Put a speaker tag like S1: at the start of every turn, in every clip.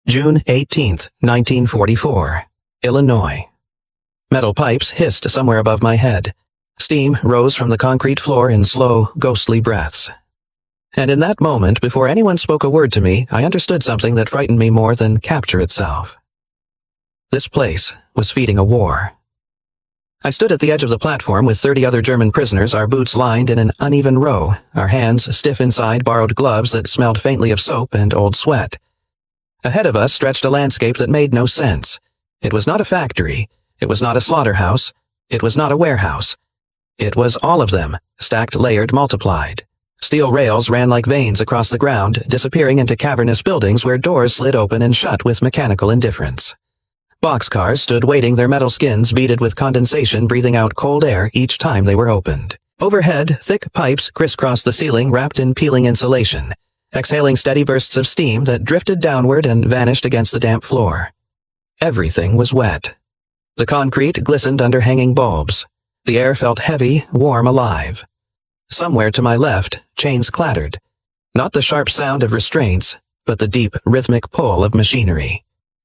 S1: June 18, 1944, Illinois. Metal pipes hissed somewhere above my head. Steam rose from the concrete floor in slow, ghostly breaths. And in that moment, before anyone spoke a word to me, I understood something that frightened me more than capture itself. This place was feeding a war. I stood at the edge of the platform with 30 other German prisoners, our boots lined in an uneven row, our hands stiff inside borrowed gloves that smelled faintly of soap and old sweat. Ahead of us stretched a landscape that made no sense. It was not a factory. It was not a slaughterhouse. It was not a warehouse. It was all of them, stacked, layered, multiplied. Steel rails ran like veins across the ground, disappearing into cavernous buildings where doors slid open and shut with mechanical indifference. Boxcars stood waiting, their metal skins beaded with condensation, breathing out cold air each time they were opened. Overhead, thick pipes crisscrossed the ceiling, wrapped in peeling insulation, exhaling steady bursts of steam that drifted downward and vanished against the damp floor. Everything was wet. The concrete glistened under hanging bulbs. The air felt heavy, warm, alive. Somewhere to my left, chains clattered. Not the sharp sound of restraints, but the deep, rhythmic pull of machinery.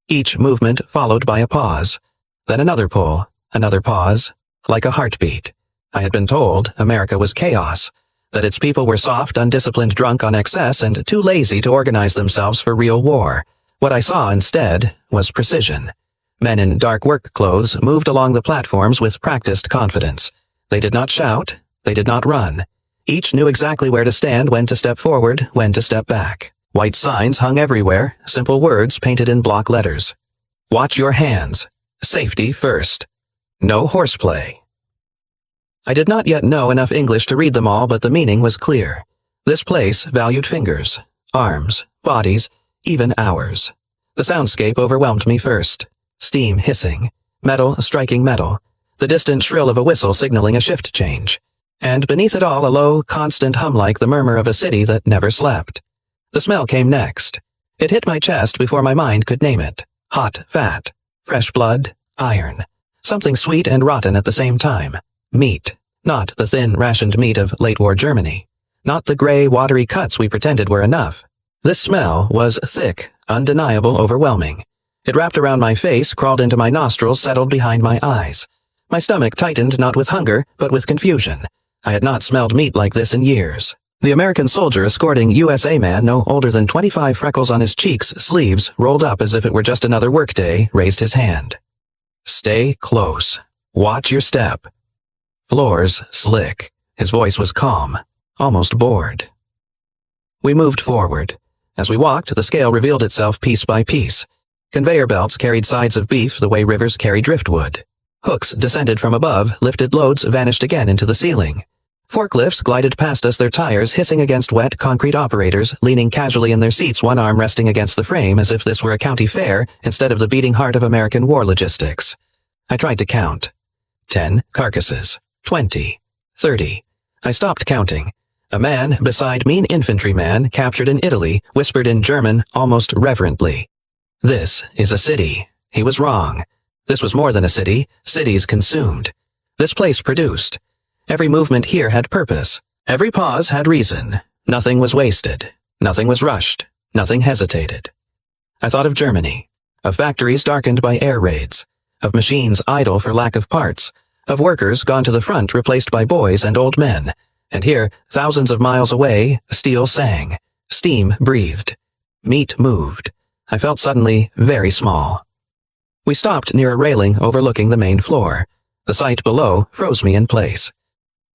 S1: Each movement followed by a pause. Then another pull, another pause, like a heartbeat. I had been told America was chaos, that its people were soft, undisciplined, drunk on excess, and too lazy to organize themselves for real war. What I saw instead was precision. Men in dark work clothes moved along the platforms with practiced confidence. They did not shout. They did not run. Each knew exactly where to stand, when to step forward, when to step back. White signs hung everywhere, simple words painted in block letters. Watch your hands. Safety first. No horseplay. I did not yet know enough English to read them all, but the meaning was clear. This place valued fingers, arms, bodies, even hours. The soundscape overwhelmed me first. Steam hissing, metal striking metal, the distant shrill of a whistle signaling a shift change. And beneath it all, a low, constant hum like the murmur of a city that never slept. The smell came next. It hit my chest before my mind could name it. Hot fat, fresh blood, iron. Something sweet and rotten at the same time. Meat. Not the thin, rationed meat of late-war Germany. Not the gray, watery cuts we pretended were enough. This smell was thick, undeniable, overwhelming. It wrapped around my face, crawled into my nostrils, settled behind my eyes. My stomach tightened not with hunger, but with confusion. I had not smelled meat like this in years. The American soldier escorting USA man, no older than 25, freckles on his cheeks, sleeves rolled up as if it were just another workday, raised his hand. Stay close. Watch your step. Floors slick. His voice was calm, almost bored. We moved forward. As we walked, the scale revealed itself piece by piece. Conveyor belts carried sides of beef the way rivers carry driftwood. Hooks descended from above, lifted loads, vanished again into the ceiling. Forklifts glided past us, their tires hissing against wet concrete, operators leaning casually in their seats, one arm resting against the frame as if this were a county fair instead of the beating heart of American war logistics. I tried to count. 10 carcasses. 20. 30. I stopped counting. A man beside mean infantryman captured in Italy whispered in German almost reverently. This is a city. He was wrong. This was more than a city. Cities consumed. This place produced. Every movement here had purpose. Every pause had reason. Nothing was wasted. Nothing was rushed. Nothing hesitated. I thought of Germany, of factories darkened by air raids, of machines idle for lack of parts, of workers gone to the front replaced by boys and old men. And here, thousands of miles away, steel sang. Steam breathed. Meat moved. I felt suddenly very small. We stopped near a railing overlooking the main floor. The sight below froze me in place.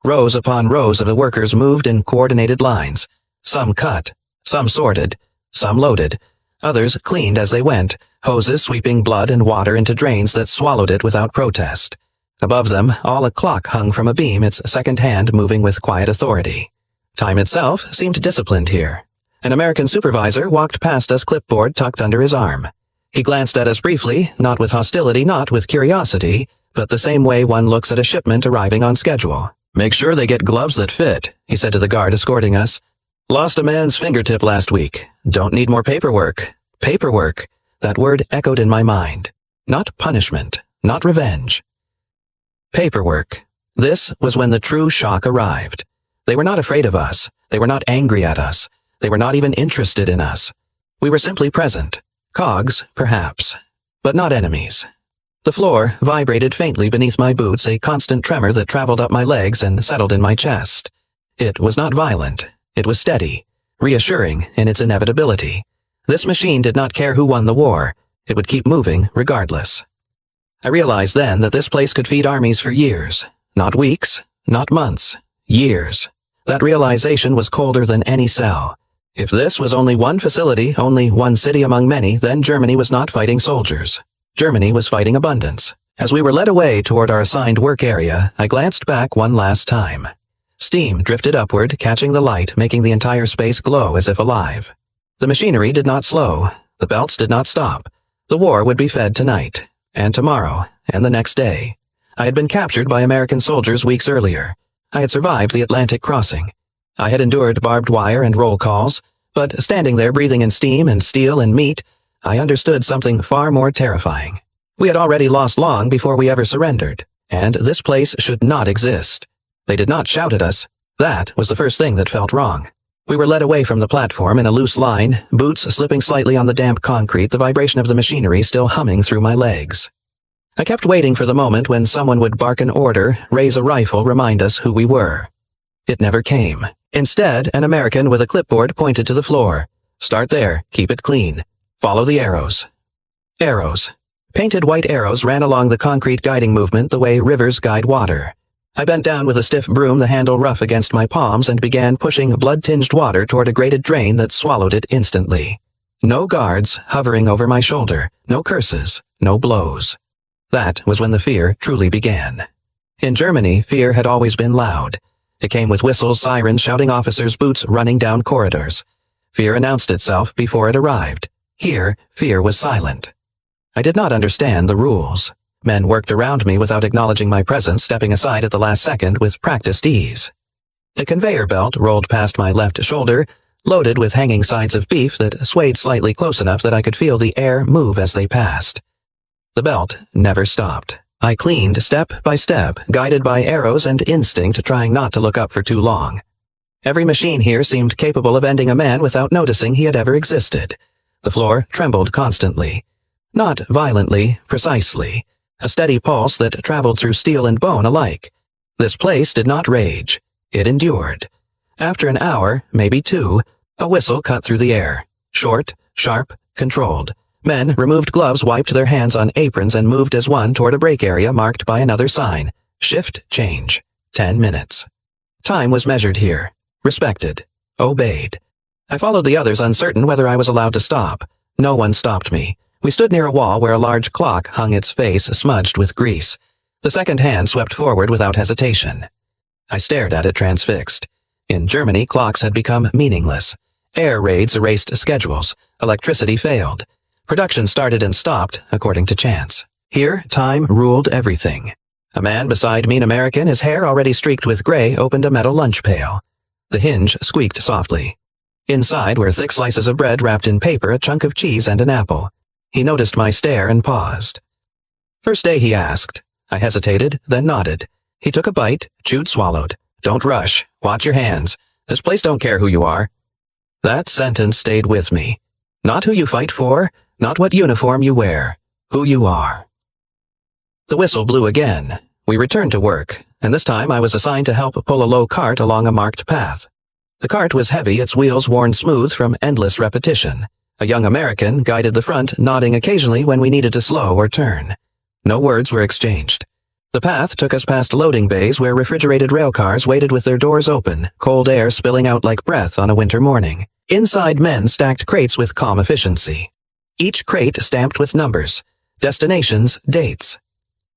S1: Rows upon rows of the workers moved in coordinated lines. Some cut, some sorted, some loaded. Others cleaned as they went, hoses sweeping blood and water into drains that swallowed it without protest. Above them, all a clock hung from a beam, its second hand moving with quiet authority. Time itself seemed disciplined here. An American supervisor walked past us, clipboard tucked under his arm. He glanced at us briefly, not with hostility, not with curiosity, but the same way one looks at a shipment arriving on schedule. Make sure they get gloves that fit, he said to the guard escorting us. Lost a man's fingertip last week. Don't need more paperwork. Paperwork. That word echoed in my mind. Not punishment. Not revenge. Paperwork. This was when the true shock arrived. They were not afraid of us. They were not angry at us. They were not even interested in us. We were simply present. Cogs, perhaps, but not enemies. The floor vibrated faintly beneath my boots, a constant tremor that traveled up my legs and settled in my chest. It was not violent. It was steady, reassuring in its inevitability. This machine did not care who won the war. It would keep moving regardless. I realized then that this place could feed armies for years. Not weeks, not months, years. That realization was colder than any cell. If this was only one facility, only one city among many, then Germany was not fighting soldiers. Germany was fighting abundance. As we were led away toward our assigned work area, I glanced back one last time. Steam drifted upward, catching the light, making the entire space glow as if alive. The machinery did not slow. The belts did not stop. The war would be fed tonight, and tomorrow, and the next day. I had been captured by American soldiers weeks earlier. I had survived the Atlantic crossing. I had endured barbed wire and roll calls, but standing there breathing in steam and steel and meat, I understood something far more terrifying. We had already lost long before we ever surrendered, and this place should not exist. They did not shout at us. That was the first thing that felt wrong. We were led away from the platform in a loose line, boots slipping slightly on the damp concrete, the vibration of the machinery still humming through my legs. I kept waiting for the moment when someone would bark an order, raise a rifle, remind us who we were. It never came. Instead, an American with a clipboard pointed to the floor. Start there, keep it clean. Follow the arrows. Arrows. Painted white arrows ran along the concrete guiding movement the way rivers guide water. I bent down with a stiff broom, the handle rough against my palms, and began pushing blood-tinged water toward a grated drain that swallowed it instantly. No guards hovering over my shoulder, no curses, no blows. That was when the fear truly began. In Germany, fear had always been loud. It came with whistles, sirens, shouting officers, boots running down corridors. Fear announced itself before it arrived. Here, fear was silent. I did not understand the rules. Men worked around me without acknowledging my presence, stepping aside at the last second with practiced ease. A conveyor belt rolled past my left shoulder, loaded with hanging sides of beef that swayed slightly close enough that I could feel the air move as they passed. The belt never stopped. I cleaned step by step, guided by arrows and instinct, trying not to look up for too long. Every machine here seemed capable of ending a man without noticing he had ever existed. The floor trembled constantly. Not violently, precisely. A steady pulse that traveled through steel and bone alike. This place did not rage. It endured. After an hour, maybe two, a whistle cut through the air. Short, sharp, controlled. Men removed gloves, wiped their hands on aprons, and moved as one toward a break area marked by another sign. Shift change. 10 minutes. Time was measured here. Respected. Obeyed. I followed the others, uncertain whether I was allowed to stop. No one stopped me. We stood near a wall where a large clock hung, its face smudged with grease. The second hand swept forward without hesitation. I stared at it, transfixed. In Germany, clocks had become meaningless. Air raids erased schedules. Electricity failed. Production started and stopped according to chance. Here, time ruled everything. A man beside me, an American, his hair already streaked with gray, opened a metal lunch pail. The hinge squeaked softly. Inside were thick slices of bread wrapped in paper, a chunk of cheese, and an apple. He noticed my stare and paused. First day, he asked. I hesitated, then nodded. He took a bite, chewed, swallowed. Don't rush. Watch your hands. This place don't care who you are. That sentence stayed with me. Not who you fight for, not what uniform you wear. Who you are. The whistle blew again. We returned to work, and this time I was assigned to help pull a low cart along a marked path. The cart was heavy, its wheels worn smooth from endless repetition. A young American guided the front, nodding occasionally when we needed to slow or turn. No words were exchanged. The path took us past loading bays where refrigerated railcars waited with their doors open, cold air spilling out like breath on a winter morning. Inside, men stacked crates with calm efficiency. Each crate stamped with numbers, destinations, dates.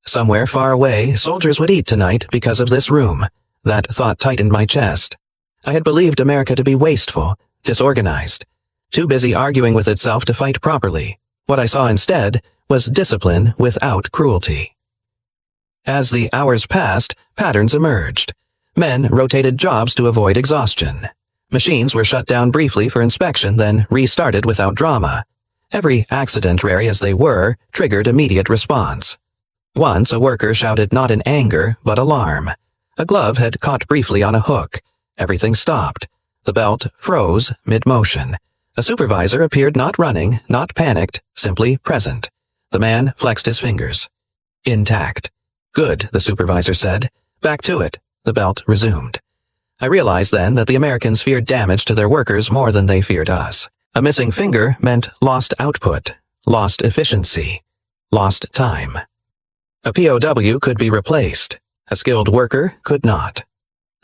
S1: Somewhere far away, soldiers would eat tonight because of this room. That thought tightened my chest. I had believed America to be wasteful, disorganized, too busy arguing with itself to fight properly. What I saw instead was discipline without cruelty. As the hours passed, patterns emerged. Men rotated jobs to avoid exhaustion. Machines were shut down briefly for inspection, then restarted without drama. Every accident, rare as they were, triggered immediate response. Once a worker shouted not in anger, but alarm. A glove had caught briefly on a hook. Everything stopped. The belt froze mid-motion. A supervisor appeared, not running, not panicked, simply present. The man flexed his fingers. Intact. Good, the supervisor said. Back to it. The belt resumed. I realized then that the Americans feared damage to their workers more than they feared us. A missing finger meant lost output, lost efficiency, lost time. A POW could be replaced. A skilled worker could not.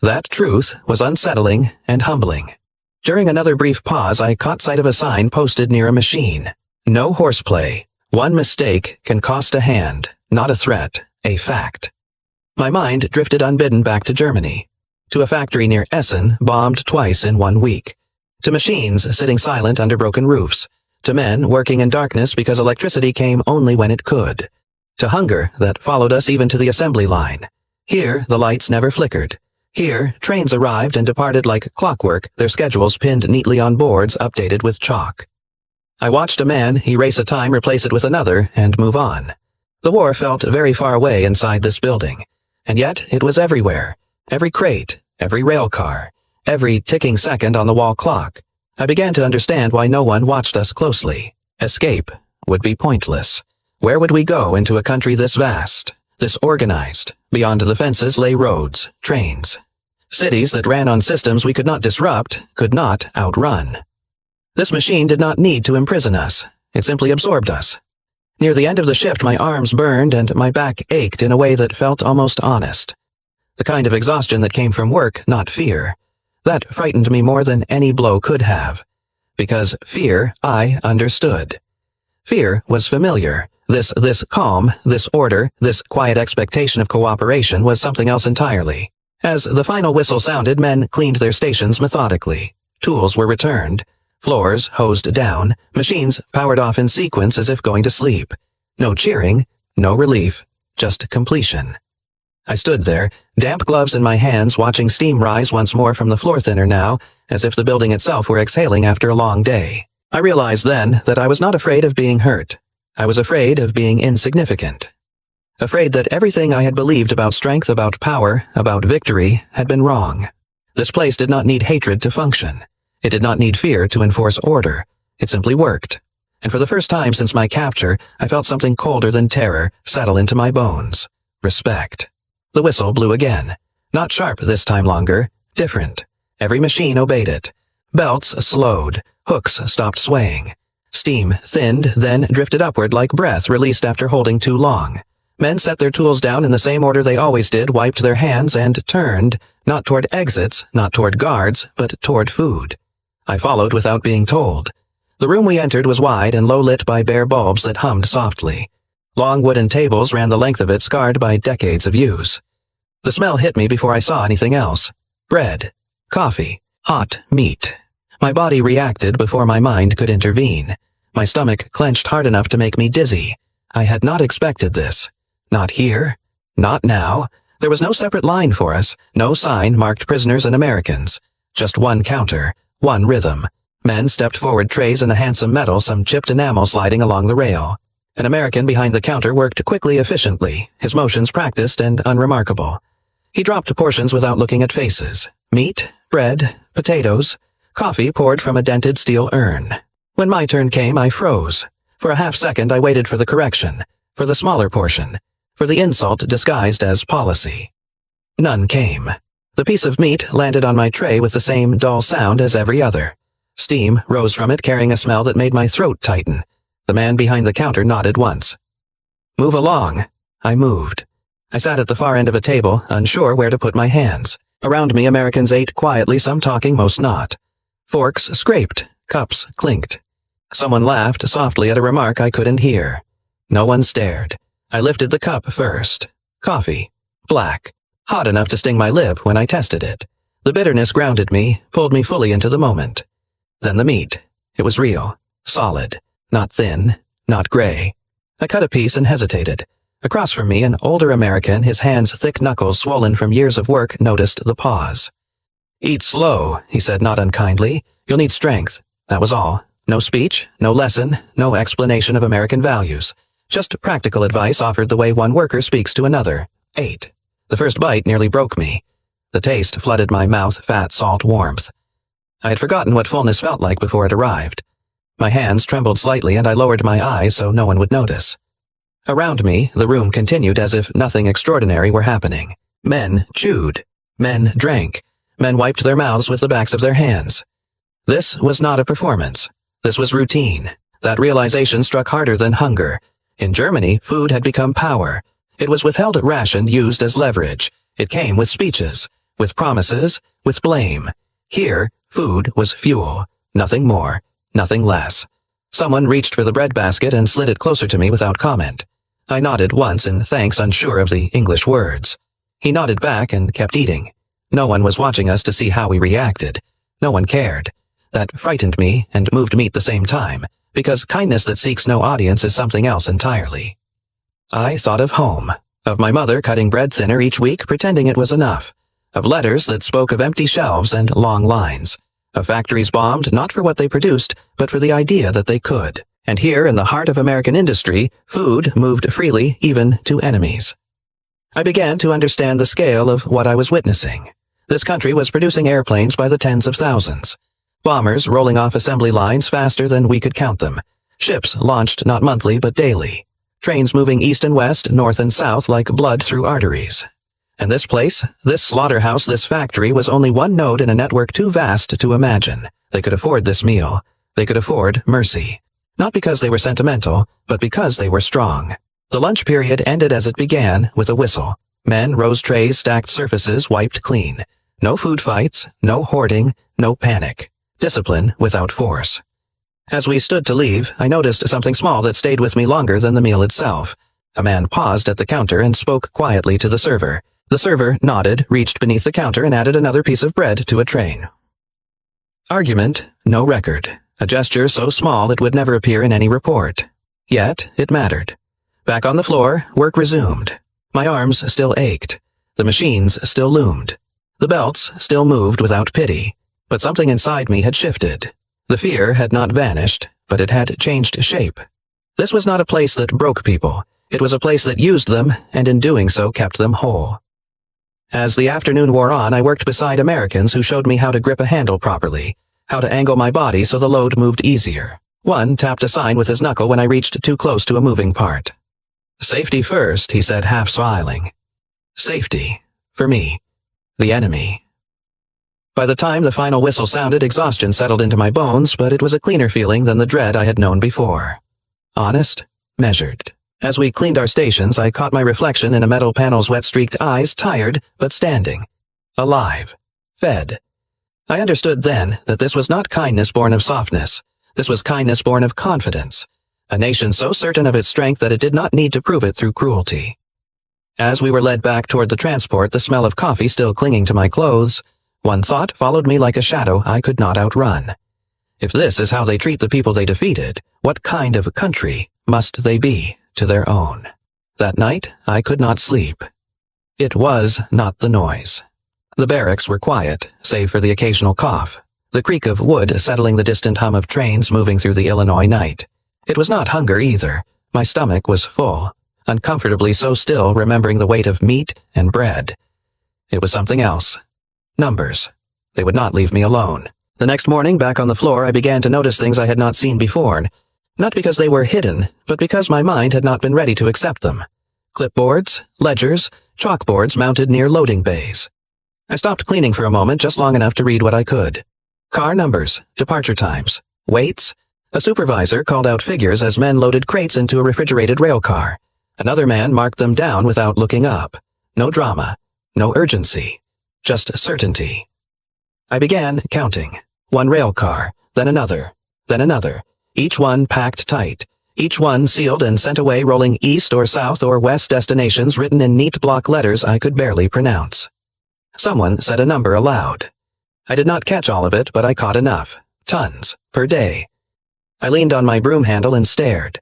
S1: That truth was unsettling and humbling. During another brief pause, I caught sight of a sign posted near a machine. No horseplay. One mistake can cost a hand, not a threat, a fact. My mind drifted unbidden back to Germany. To a factory near Essen, bombed twice in 1 week. To machines sitting silent under broken roofs. To men working in darkness because electricity came only when it could. To hunger that followed us even to the assembly line. Here, the lights never flickered. Here, trains arrived and departed like clockwork, their schedules pinned neatly on boards updated with chalk. I watched a man erase a time, replace it with another, and move on. The war felt very far away inside this building, and yet it was everywhere. Every crate, every rail car, every ticking second on the wall clock. I began to understand why no one watched us closely. Escape would be pointless. Where would we go into a country this vast, this organized? Beyond the fences lay roads, trains. Cities that ran on systems we could not disrupt, could not outrun. This machine did not need to imprison us. It simply absorbed us. Near the end of the shift, my arms burned and my back ached in a way that felt almost honest. The kind of exhaustion that came from work, not fear. That frightened me more than any blow could have. Because fear, I understood. Fear was familiar. This calm, this order, this quiet expectation of cooperation was something else entirely. As the final whistle sounded, men cleaned their stations methodically. Tools were returned. Floors hosed down. Machines powered off in sequence as if going to sleep. No cheering, no relief, just completion. I stood there, damp gloves in my hands, watching steam rise once more from the floor thinner now, as if the building itself were exhaling after a long day. I realized then that I was not afraid of being hurt. I was afraid of being insignificant. Afraid that everything I had believed about strength, about power, about victory, had been wrong. This place did not need hatred to function. It did not need fear to enforce order. It simply worked. And for the first time since my capture, I felt something colder than terror settle into my bones. Respect. The whistle blew again. Not sharp this time longer. Different. Every machine obeyed it. Belts slowed. Hooks stopped swaying. Steam thinned, then drifted upward like breath released after holding too long. Men set their tools down in the same order they always did, wiped their hands, and turned, not toward exits, not toward guards, but toward food. I followed without being told. The room we entered was wide and low-lit by bare bulbs that hummed softly. Long wooden tables ran the length of it, scarred by decades of use. The smell hit me before I saw anything else. Bread, coffee, hot meat. My body reacted before my mind could intervene. My stomach clenched hard enough to make me dizzy. I had not expected this. Not here. Not now. There was no separate line for us, no sign marked prisoners and Americans. Just one counter, one rhythm. Men stepped forward, trays in the handsome metal, some chipped enamel sliding along the rail. An American behind the counter worked quickly, efficiently, his motions practiced and unremarkable. He dropped portions without looking at faces. Meat, bread, potatoes, coffee poured from a dented steel urn. When my turn came, I froze. For a half-second I waited for the correction, for the smaller portion, for the insult disguised as policy. None came. The piece of meat landed on my tray with the same dull sound as every other. Steam rose from it, carrying a smell that made my throat tighten. The man behind the counter nodded once. "Move along." I moved. I sat at the far end of a table, unsure where to put my hands. Around me, Americans ate quietly, some talking, most not. Forks scraped, cups clinked. Someone laughed softly at a remark I couldn't hear. No one stared. I lifted the cup first. Coffee. Black. Hot enough to sting my lip when I tested it. The bitterness grounded me, pulled me fully into the moment. Then the meat. It was real. Solid. Not thin. Not gray. I cut a piece and hesitated. Across from me, an older American, his hands thick knuckles swollen from years of work, noticed the pause. "Eat slow," he said not unkindly. "You'll need strength." That was all. No speech, no lesson, no explanation of American values. Just practical advice offered the way one worker speaks to another. Ate. The first bite nearly broke me. The taste flooded my mouth, fat, salt warmth. I had forgotten what fullness felt like before it arrived. My hands trembled slightly and I lowered my eyes so no one would notice. Around me, the room continued as if nothing extraordinary were happening. Men chewed. Men drank. Men wiped their mouths with the backs of their hands. This was not a performance. This was routine. That realization struck harder than hunger. In Germany, food had become power. It was withheld, rationed, used as leverage. It came with speeches, with promises, with blame. Here, food was fuel. Nothing more, nothing less. Someone reached for the breadbasket and slid it closer to me without comment. I nodded once in thanks, unsure of the English words. He nodded back and kept eating. No one was watching us to see how we reacted. No one cared. That frightened me and moved me at the same time, because kindness that seeks no audience is something else entirely. I thought of home, of my mother cutting bread thinner each week, pretending it was enough, of letters that spoke of empty shelves and long lines, of factories bombed not for what they produced, but for the idea that they could. And here, in the heart of American industry, food moved freely, even to enemies. I began to understand the scale of what I was witnessing. This country was producing airplanes by the tens of thousands. Bombers rolling off assembly lines faster than we could count them. Ships launched not monthly but daily. Trains moving east and west, north and south like blood through arteries. And this place, this slaughterhouse, this factory was only one node in a network too vast to imagine. They could afford this meal. They could afford mercy. Not because they were sentimental, but because they were strong. The lunch period ended as it began, with a whistle. Men rose trays, stacked surfaces, wiped clean. No food fights, no hoarding, no panic. Discipline without force. As we stood to leave, I noticed something small that stayed with me longer than the meal itself. A man paused at the counter and spoke quietly to the server. The server nodded, reached beneath the counter and added another piece of bread to a tray. Argument, no record. A gesture so small it would never appear in any report. Yet, it mattered. Back on the floor, work resumed. My arms still ached. The machines still loomed. The belts still moved without pity. But something inside me had shifted. The fear had not vanished, but it had changed shape. This was not a place that broke people. It was a place that used them, and in doing so kept them whole. As the afternoon wore on, I worked beside Americans who showed me how to grip a handle properly, how to angle my body so the load moved easier. One tapped a sign with his knuckle when I reached too close to a moving part. "Safety first," he said, half smiling. Safety. For me. The enemy. By the time the final whistle sounded, exhaustion settled into my bones, but it was a cleaner feeling than the dread I had known before. Honest, measured. As we cleaned our stations, I caught my reflection in a metal panel's wet-streaked eyes, tired, but standing. Alive. Fed. I understood then that this was not kindness born of softness. This was kindness born of confidence. A nation so certain of its strength that it did not need to prove it through cruelty. As we were led back toward the transport, the smell of coffee still clinging to my clothes, one thought followed me like a shadow I could not outrun. If this is how they treat the people they defeated, what kind of a country must they be to their own? That night, I could not sleep. It was not the noise. The barracks were quiet, save for the occasional cough, the creak of wood settling the distant hum of trains moving through the Illinois night. It was not hunger either. My stomach was full, uncomfortably so still, remembering the weight of meat and bread. It was something else. Numbers. They would not leave me alone. The next morning, back on the floor, I began to notice things I had not seen before, not because they were hidden, but because my mind had not been ready to accept them. Clipboards, ledgers, chalkboards mounted near loading bays. I stopped cleaning for a moment, just long enough to read what I could. Car numbers, departure times, weights. A supervisor called out figures as men loaded crates into a refrigerated rail car. Another man marked them down without looking up. No drama, no urgency. Just certainty. I began counting. One rail car, then another, each one packed tight, each one sealed and sent away, rolling east or south or west destinations written in neat block letters I could barely pronounce. Someone said a number aloud. I did not catch all of it, but I caught enough. Tons, per day. I leaned on my broom handle and stared.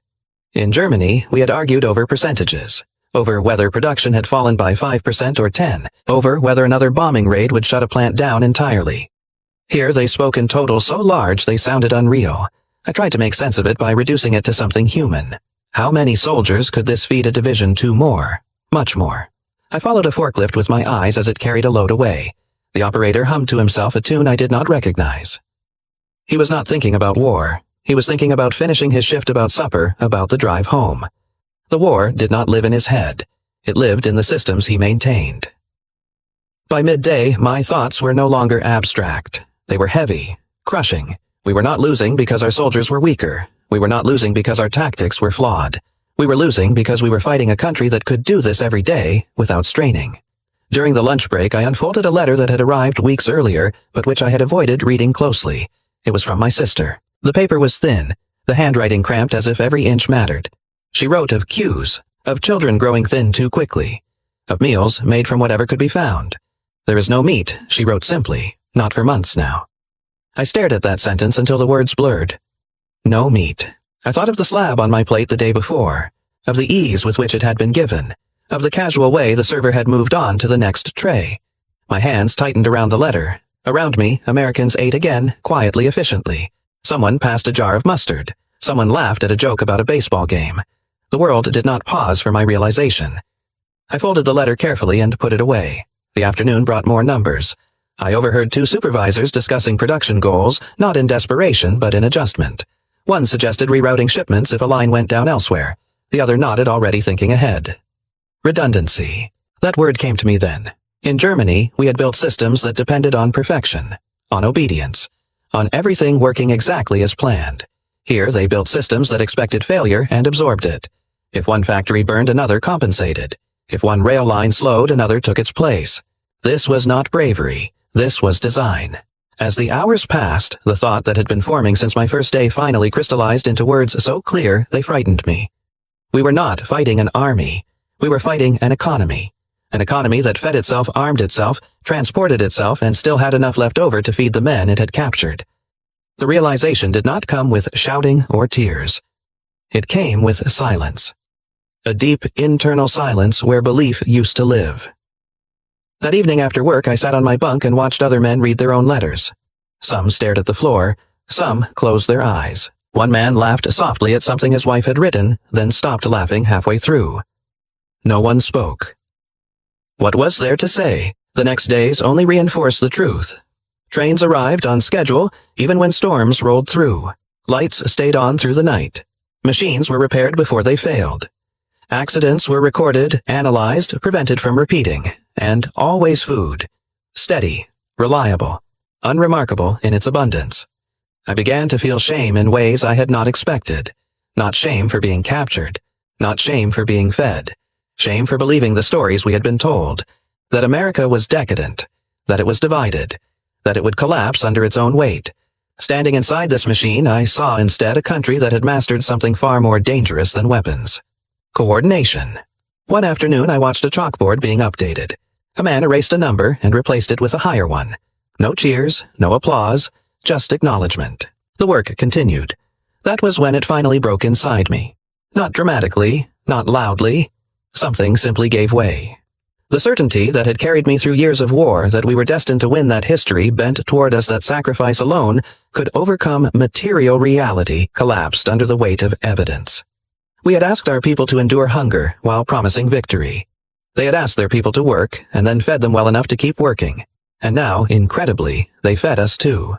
S1: In Germany, we had argued over percentages. Over whether production had fallen by 5% or 10%, over whether another bombing raid would shut a plant down entirely. Here they spoke in total so large they sounded unreal. I tried to make sense of it by reducing it to something human. How many soldiers could this feed a division to more? Much more. I followed a forklift with my eyes as it carried a load away. The operator hummed to himself a tune I did not recognize. He was not thinking about war. He was thinking about finishing his shift, about supper, about the drive home. The war did not live in his head. It lived in the systems he maintained. By midday, my thoughts were no longer abstract. They were heavy, crushing. We were not losing because our soldiers were weaker. We were not losing because our tactics were flawed. We were losing because we were fighting a country that could do this every day without straining. During the lunch break, I unfolded a letter that had arrived weeks earlier, but which I had avoided reading closely. It was from my sister. The paper was thin, the handwriting cramped as if every inch mattered. She wrote of queues, of children growing thin too quickly, of meals made from whatever could be found. There is no meat, she wrote simply, not for months now. I stared at that sentence until the words blurred. No meat. I thought of the slab on my plate the day before, of the ease with which it had been given, of the casual way the server had moved on to the next tray. My hands tightened around the letter. Around me, Americans ate again, quietly, efficiently. Someone passed a jar of mustard. Someone laughed at a joke about a baseball game. The world did not pause for my realization. I folded the letter carefully and put it away. The afternoon brought more numbers. I overheard two supervisors discussing production goals, not in desperation but in adjustment. One suggested rerouting shipments if a line went down elsewhere. The other nodded, already thinking ahead. Redundancy. That word came to me then. In Germany, we had built systems that depended on perfection, on obedience, on everything working exactly as planned. Here, they built systems that expected failure and absorbed it. If one factory burned, another compensated. If one rail line slowed, another took its place. This was not bravery. This was design. As the hours passed, the thought that had been forming since my first day finally crystallized into words so clear they frightened me. We were not fighting an army. We were fighting an economy. An economy that fed itself, armed itself, transported itself, and still had enough left over to feed the men it had captured. The realization did not come with shouting or tears. It came with silence. A deep internal silence where belief used to live. That evening after work, I sat on my bunk and watched other men read their own letters. Some stared at the floor. Some closed their eyes. One man laughed softly at something his wife had written, then stopped laughing halfway through. No one spoke. What was there to say? The next days only reinforced the truth. Trains arrived on schedule, even when storms rolled through. Lights stayed on through the night. Machines were repaired before they failed. Accidents were recorded, analyzed, prevented from repeating. And always food. Steady, reliable, unremarkable in its abundance. I began to feel shame in ways I had not expected. Not shame for being captured. Not shame for being fed. Shame for believing the stories we had been told. That America was decadent. That it was divided. That it would collapse under its own weight. Standing inside this machine, I saw instead a country that had mastered something far more dangerous than weapons. Coordination. One afternoon, I watched a chalkboard being updated. A man erased a number and replaced it with a higher one. No cheers, no applause, just acknowledgement. The work continued. That was when it finally broke inside me. Not dramatically, not loudly. Something simply gave way. The certainty that had carried me through years of war, that we were destined to win that history bent toward us, that sacrifice alone could overcome material reality, collapsed under the weight of evidence. We had asked our people to endure hunger while promising victory. They had asked their people to work and then fed them well enough to keep working. And now, incredibly, they fed us too.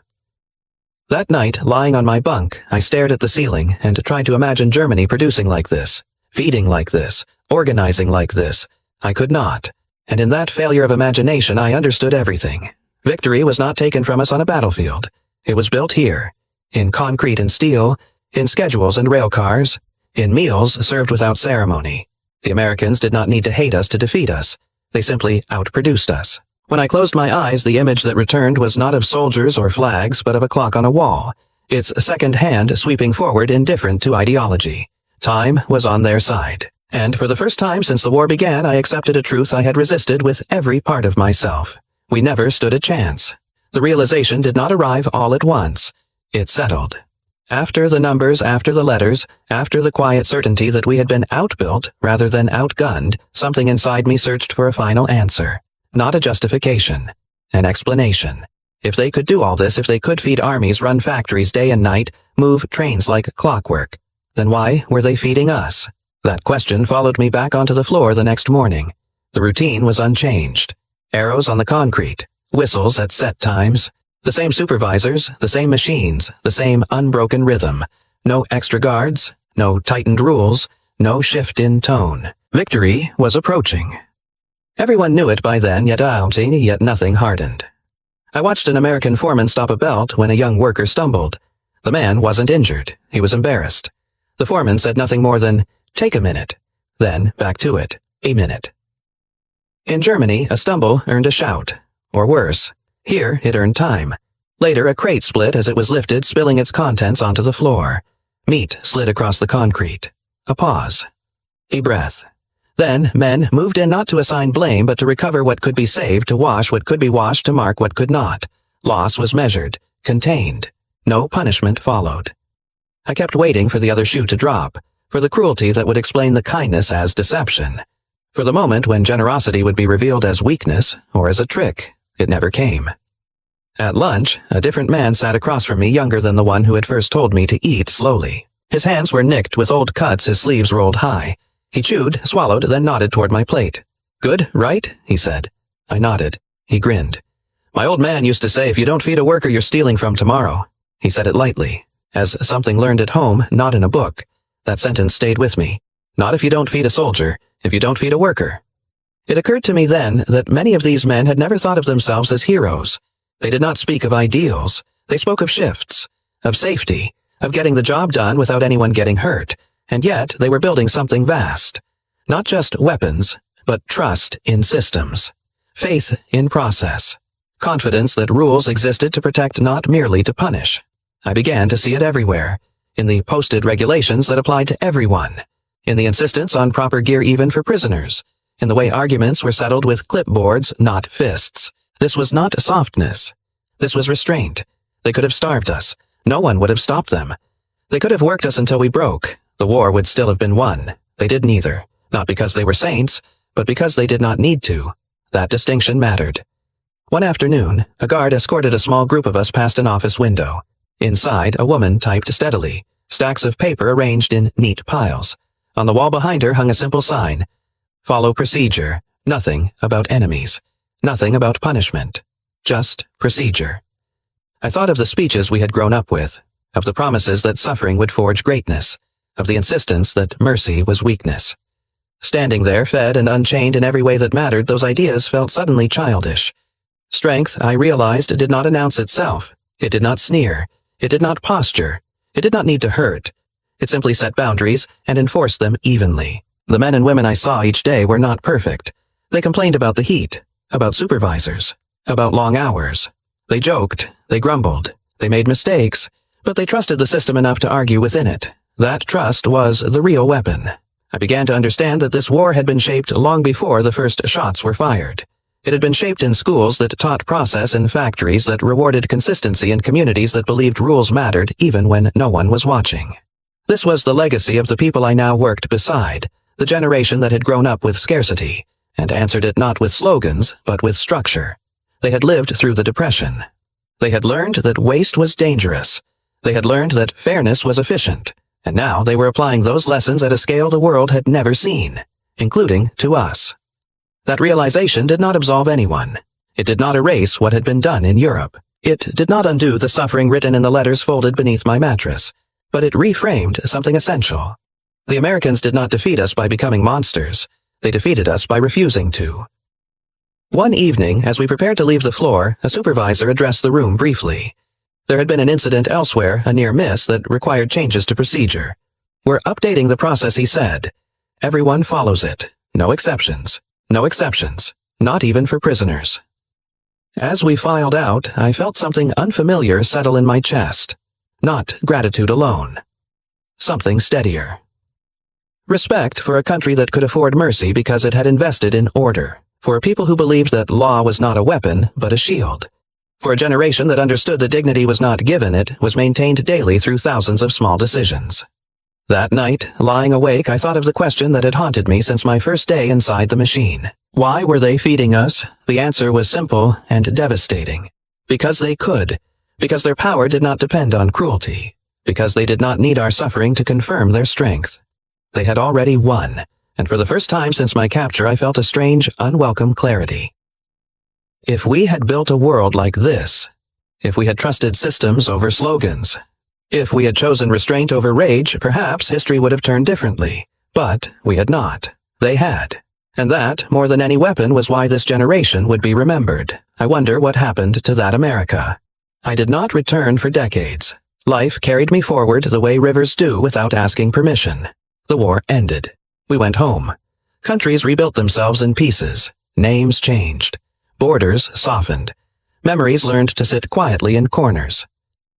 S1: That night, lying on my bunk, I stared at the ceiling and tried to imagine Germany producing like this, feeding like this, organizing like this. I could not. And in that failure of imagination, I understood everything. Victory was not taken from us on a battlefield. It was built here, in concrete and steel, in schedules and rail cars, in meals served without ceremony. The Americans did not need to hate us to defeat us. They simply outproduced us. When I closed my eyes, the image that returned was not of soldiers or flags, but of a clock on a wall, its second hand sweeping forward, indifferent to ideology. Time was on their side. And for the first time since the war began, I accepted a truth I had resisted with every part of myself. We never stood a chance. The realization did not arrive all at once. It settled. After the numbers, after the letters, after the quiet certainty that we had been outbuilt rather than outgunned, something inside me searched for a final answer. Not a justification. An explanation. If they could do all this, if they could feed armies, run factories day and night, move trains like clockwork, then why were they feeding us? That question followed me back onto the floor the next morning. The routine was unchanged. Arrows on the concrete. Whistles at set times. The same supervisors, the same machines, the same unbroken rhythm. No extra guards, no tightened rules, no shift in tone. Victory was approaching. Everyone knew it by then, yet nothing hardened. I watched an American foreman stop a belt when a young worker stumbled. The man wasn't injured. He was embarrassed. The foreman said nothing more than, "Take a minute." Then, back to it. A minute. In Germany, a stumble earned a shout. Or worse. Here, it earned time. Later, a crate split as it was lifted, spilling its contents onto the floor. Meat slid across the concrete. A pause. A breath. Then, men moved in not to assign blame but to recover what could be saved, to wash what could be washed, to mark what could not. Loss was measured, contained. No punishment followed. I kept waiting for the other shoe to drop, for the cruelty that would explain the kindness as deception. For the moment when generosity would be revealed as weakness or as a trick. It never came. At lunch, a different man sat across from me, younger than the one who had first told me to eat slowly. His hands were nicked with old cuts, his sleeves rolled high. He chewed, swallowed, then nodded toward my plate. "Good, right?" he said. I nodded. He grinned. "My old man used to say if you don't feed a worker you're stealing from tomorrow." He said it lightly, as something learned at home, not in a book. That sentence stayed with me. Not if you don't feed a soldier, if you don't feed a worker. It occurred to me then that many of these men had never thought of themselves as heroes. They did not speak of ideals. They spoke of shifts, of safety, of getting the job done without anyone getting hurt. And yet they were building something vast. Not just weapons, but trust in systems. Faith in process. Confidence that rules existed to protect, not merely to punish. I began to see it everywhere. In the posted regulations that applied to everyone. In the insistence on proper gear even for prisoners. In the way arguments were settled with clipboards, not fists. This was not softness. This was restraint. They could have starved us. No one would have stopped them. They could have worked us until we broke. The war would still have been won. They did neither. Not because they were saints, but because they did not need to. That distinction mattered. One afternoon, a guard escorted a small group of us past an office window. Inside, a woman typed steadily, stacks of paper arranged in neat piles. On the wall behind her hung a simple sign. Follow procedure. Nothing about enemies. Nothing about punishment. Just procedure. I thought of the speeches we had grown up with, of the promises that suffering would forge greatness, of the insistence that mercy was weakness. Standing there, fed and unchained in every way that mattered, those ideas felt suddenly childish. Strength, I realized, did not announce itself. It did not sneer. It did not posture. It did not need to hurt. It simply set boundaries and enforced them evenly. The men and women I saw each day were not perfect. They complained about the heat, about supervisors, about long hours. They joked, they grumbled, they made mistakes, but they trusted the system enough to argue within it. That trust was the real weapon. I began to understand that this war had been shaped long before the first shots were fired. It had been shaped in schools that taught process, in factories that rewarded consistency, in communities that believed rules mattered even when no one was watching. This was the legacy of the people I now worked beside, the generation that had grown up with scarcity, and answered it not with slogans, but with structure. They had lived through the Depression. They had learned that waste was dangerous. They had learned that fairness was efficient. And now they were applying those lessons at a scale the world had never seen, including to us. That realization did not absolve anyone. It did not erase what had been done in Europe. It did not undo the suffering written in the letters folded beneath my mattress, but it reframed something essential. The Americans did not defeat us by becoming monsters. They defeated us by refusing to. One evening, as we prepared to leave the floor, a supervisor addressed the room briefly. There had been an incident elsewhere, a near miss, that required changes to procedure. "We're updating the process," he said. "Everyone follows it. No exceptions. No exceptions. Not even for prisoners." As we filed out, I felt something unfamiliar settle in my chest. Not gratitude alone. Something steadier. Respect for a country that could afford mercy because it had invested in order. For people who believed that law was not a weapon, but a shield. For a generation that understood that dignity was not given, it was maintained daily through thousands of small decisions. That night, lying awake, I thought of the question that had haunted me since my first day inside the machine. Why were they feeding us? The answer was simple and devastating. Because they could. Because their power did not depend on cruelty. Because they did not need our suffering to confirm their strength. They had already won, and for the first time since my capture I felt a strange, unwelcome clarity. If we had built a world like this, If we had trusted systems over slogans. If we had chosen restraint over rage, perhaps history would have turned differently. But we had not. They had. And that, more than any weapon, was why this generation would be remembered. I wonder what happened to that America. I did not return for decades. Life carried me forward the way rivers do without asking permission. The war ended. We went home. Countries rebuilt themselves in pieces. Names changed. Borders softened. Memories learned to sit quietly in corners.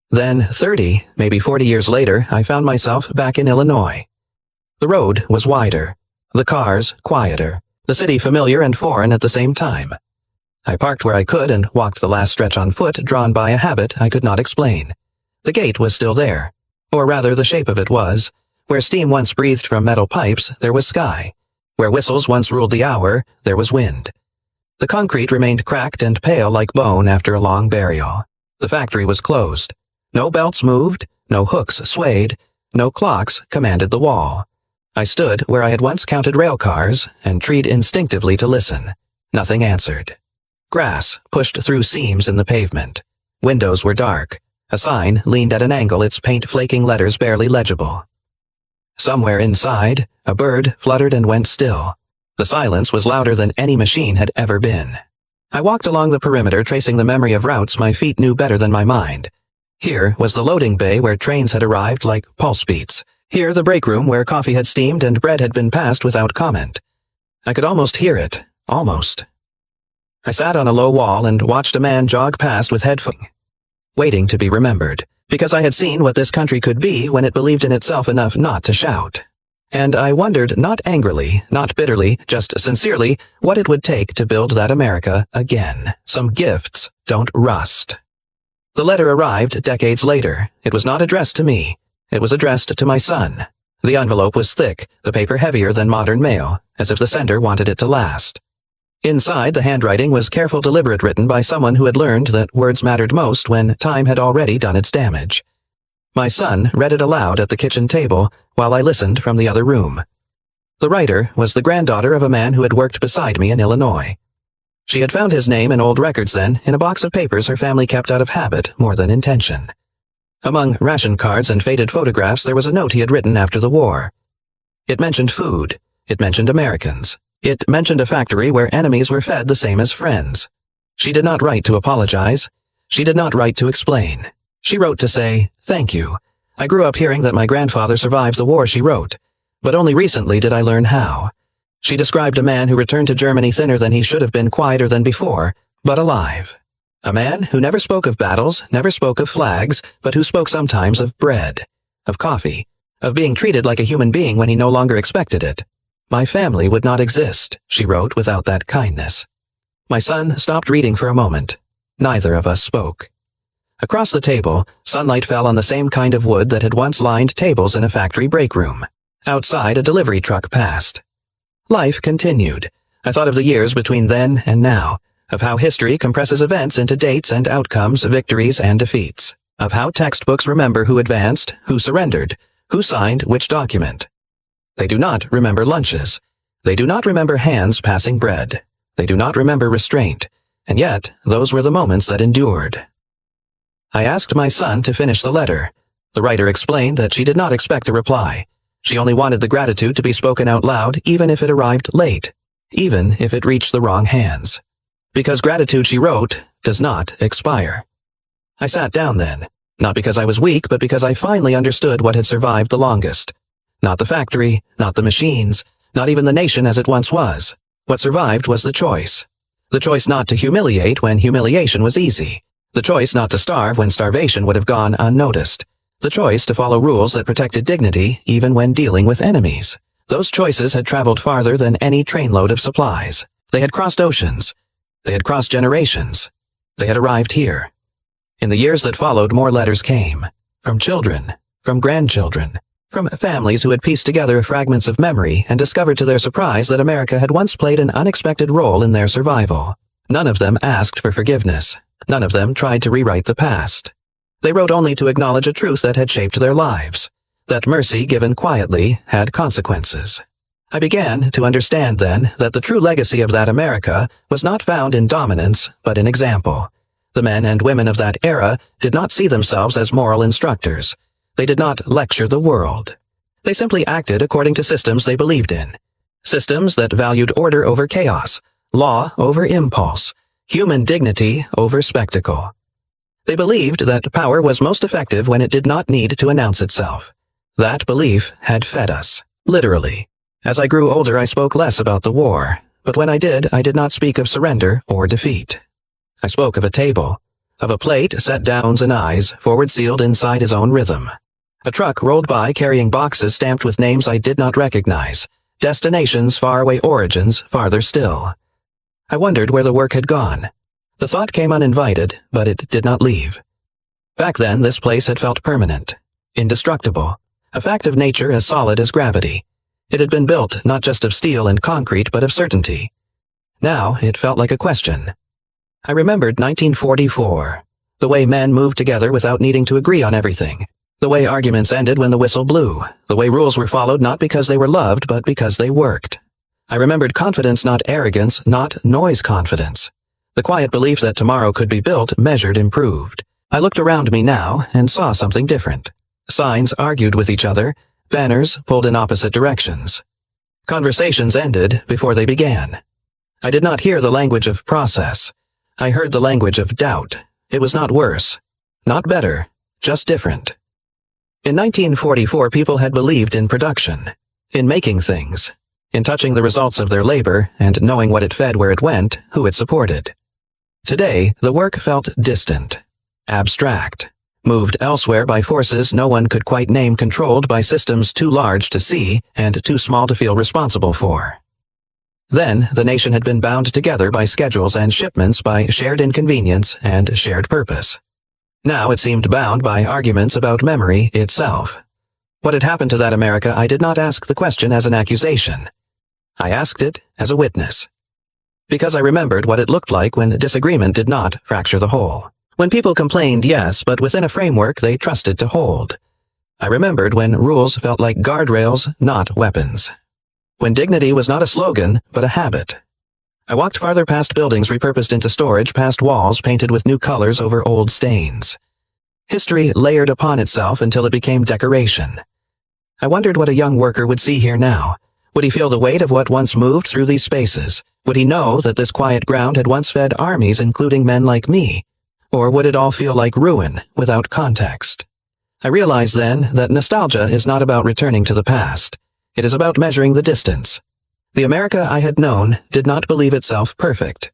S1: Then, 30, maybe 40 years later, I found myself back in Illinois. The road was wider. The cars quieter. The city familiar and foreign at the same time. I parked where I could and walked the last stretch on foot, drawn by a habit I could not explain. The gate was still there. Or rather, the shape of it was. Where steam once breathed from metal pipes, there was sky. Where whistles once ruled the hour, there was wind. The concrete remained cracked and pale like bone after a long burial. The factory was closed. No belts moved, no hooks swayed, no clocks commanded the wall. I stood where I had once counted rail cars and treed instinctively to listen. Nothing answered. Grass pushed through seams in the pavement. Windows were dark. A sign leaned at an angle, its paint-flaking letters barely legible. Somewhere inside, a bird fluttered and went still. The silence was louder than any machine had ever been. I walked along the perimeter, tracing the memory of routes my feet knew better than my mind. Here was the loading bay where trains had arrived like pulse beats. Here the break room where coffee had steamed and bread had been passed without comment. I could almost hear it. Almost. I sat on a low wall and watched a man jog past with headphones, waiting to be remembered, because I had seen what this country could be when it believed in itself enough not to shout. And I wondered, not angrily, not bitterly, just sincerely, what it would take to build that America again. Some gifts don't rust. The letter arrived decades later. It was not addressed to me. It was addressed to my son. The envelope was thick, the paper heavier than modern mail, as if the sender wanted it to last. Inside, the handwriting was careful, deliberate, written by someone who had learned that words mattered most when time had already done its damage. My son read it aloud at the kitchen table while I listened from the other room. The writer was the granddaughter of a man who had worked beside me in Illinois. She had found his name in old records then, in a box of papers her family kept out of habit more than intention. Among ration cards and faded photographs there was a note he had written after the war. It mentioned food. It mentioned Americans. It mentioned a factory where enemies were fed the same as friends. She did not write to apologize. She did not write to explain. She wrote to say, "Thank you. I grew up hearing that my grandfather survived the war," she wrote. "But only recently did I learn how." She described a man who returned to Germany thinner than he should have been, quieter than before, but alive. A man who never spoke of battles, never spoke of flags, but who spoke sometimes of bread, of coffee, of being treated like a human being when he no longer expected it. "My family would not exist," she wrote, "without that kindness." My son stopped reading for a moment. Neither of us spoke. Across the table, sunlight fell on the same kind of wood that had once lined tables in a factory break room. Outside, a delivery truck passed. Life continued. I thought of the years between then and now, of how history compresses events into dates and outcomes, victories and defeats, of how textbooks remember who advanced, who surrendered, who signed which document. They do not remember lunches. They do not remember hands passing bread. They do not remember restraint. And yet, those were the moments that endured. I asked my son to finish the letter. The writer explained that she did not expect a reply. She only wanted the gratitude to be spoken out loud, even if it arrived late, even if it reached the wrong hands. Because gratitude, she wrote, does not expire. I sat down then, not because I was weak, but because I finally understood what had survived the longest. Not the factory, not the machines, not even the nation as it once was. What survived was the choice. The choice not to humiliate when humiliation was easy. The choice not to starve when starvation would have gone unnoticed. The choice to follow rules that protected dignity even when dealing with enemies. Those choices had traveled farther than any trainload of supplies. They had crossed oceans. They had crossed generations. They had arrived here. In the years that followed, more letters came. From children. From grandchildren. From families who had pieced together fragments of memory and discovered to their surprise that America had once played an unexpected role in their survival. None of them asked for forgiveness. None of them tried to rewrite the past. They wrote only to acknowledge a truth that had shaped their lives. That mercy given quietly had consequences. I began to understand then that the true legacy of that America was not found in dominance, but in example. The men and women of that era did not see themselves as moral instructors. They did not lecture the world. They simply acted according to systems they believed in. Systems that valued order over chaos, law over impulse, human dignity over spectacle. They believed that power was most effective when it did not need to announce itself. That belief had fed us, literally. As I grew older, I spoke less about the war, but when I did not speak of surrender or defeat. I spoke of a table, of a plate set downs and eyes, forward sealed inside his own rhythm. A truck rolled by carrying boxes stamped with names I did not recognize, destinations, faraway origins, farther still. I wondered where the work had gone. The thought came uninvited, but it did not leave. Back then, this place had felt permanent, indestructible, a fact of nature as solid as gravity. It had been built not just of steel and concrete, but of certainty. Now it felt like a question. I remembered 1944, the way men moved together without needing to agree on everything, the way arguments ended when the whistle blew, the way rules were followed not because they were loved, but because they worked. I remembered confidence, not arrogance, not noise confidence. The quiet belief that tomorrow could be built, measured, improved. I looked around me now and saw something different. Signs argued with each other, banners pulled in opposite directions. Conversations ended before they began. I did not hear the language of process. I heard the language of doubt. It was not worse, not better, just different. In 1944, people had believed in production, in making things, in touching the results of their labor and knowing what it fed, where it went, who it supported. Today, the work felt distant, abstract, moved elsewhere by forces no one could quite name, controlled by systems too large to see and too small to feel responsible for. Then, the nation had been bound together by schedules and shipments, by shared inconvenience and shared purpose. Now it seemed bound by arguments about memory itself. What had happened to that America? I did not ask the question as an accusation. I asked it as a witness. Because I remembered what it looked like when disagreement did not fracture the whole. When people complained, yes, but within a framework they trusted to hold. I remembered when rules felt like guardrails, not weapons. When dignity was not a slogan, but a habit. I walked farther, past buildings repurposed into storage, past walls painted with new colors over old stains. History layered upon itself until it became decoration. I wondered what a young worker would see here now. Would he feel the weight of what once moved through these spaces? Would he know that this quiet ground had once fed armies, including men like me? Or would it all feel like ruin, without context? I realized then that nostalgia is not about returning to the past. It is about measuring the distance. The America I had known did not believe itself perfect.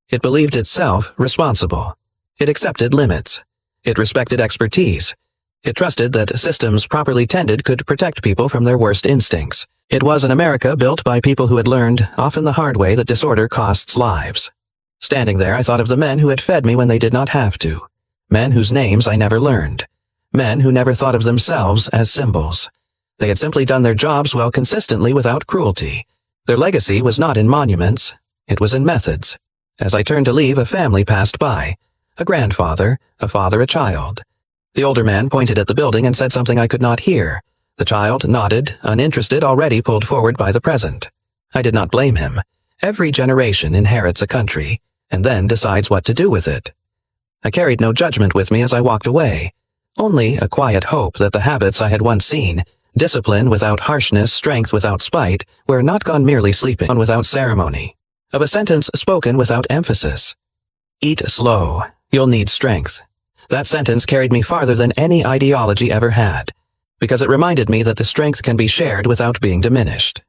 S1: It believed itself responsible. It accepted limits. It respected expertise. It trusted that systems properly tended could protect people from their worst instincts. It was an America built by people who had learned, often the hard way, that disorder costs lives. Standing there, I thought of the men who had fed me when they did not have to. Men whose names I never learned. Men who never thought of themselves as symbols. They had simply done their jobs well, consistently, without cruelty. Their legacy was not in monuments. It was in methods. As I turned to leave, a family passed by. A grandfather, a father, a child. The older man pointed at the building and said something I could not hear. The child nodded, uninterested, already pulled forward by the present. I did not blame him. Every generation inherits a country, and then decides what to do with it. I carried no judgment with me as I walked away. Only a quiet hope that the habits I had once seen, discipline without harshness, strength without spite, were not gone merely sleeping on without ceremony. Of a sentence spoken without emphasis. Eat slow. You'll need strength. That sentence carried me farther than any ideology ever had, because it reminded me that the strength can be shared without being diminished.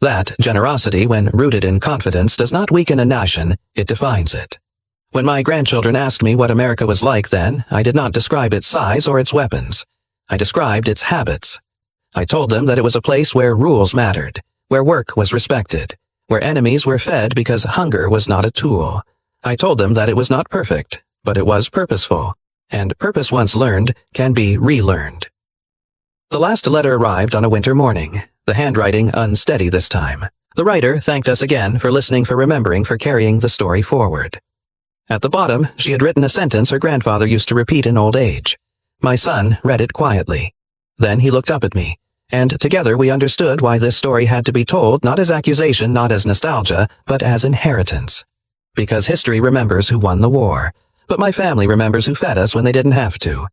S1: That generosity, when rooted in confidence, does not weaken a nation, it defines it. When my grandchildren asked me what America was like then, I did not describe its size or its weapons. I described its habits. I told them that it was a place where rules mattered, where work was respected, where enemies were fed because hunger was not a tool. I told them that it was not perfect, but it was purposeful, and purpose once learned can be relearned. The last letter arrived on a winter morning, the handwriting unsteady this time. The writer thanked us again for listening, for remembering, for carrying the story forward. At the bottom, she had written a sentence her grandfather used to repeat in old age. My son read it quietly. Then he looked up at me, and together we understood why this story had to be told, not as accusation, not as nostalgia, but as inheritance. Because history remembers who won the war, But my family remembers who fed us when they didn't have to,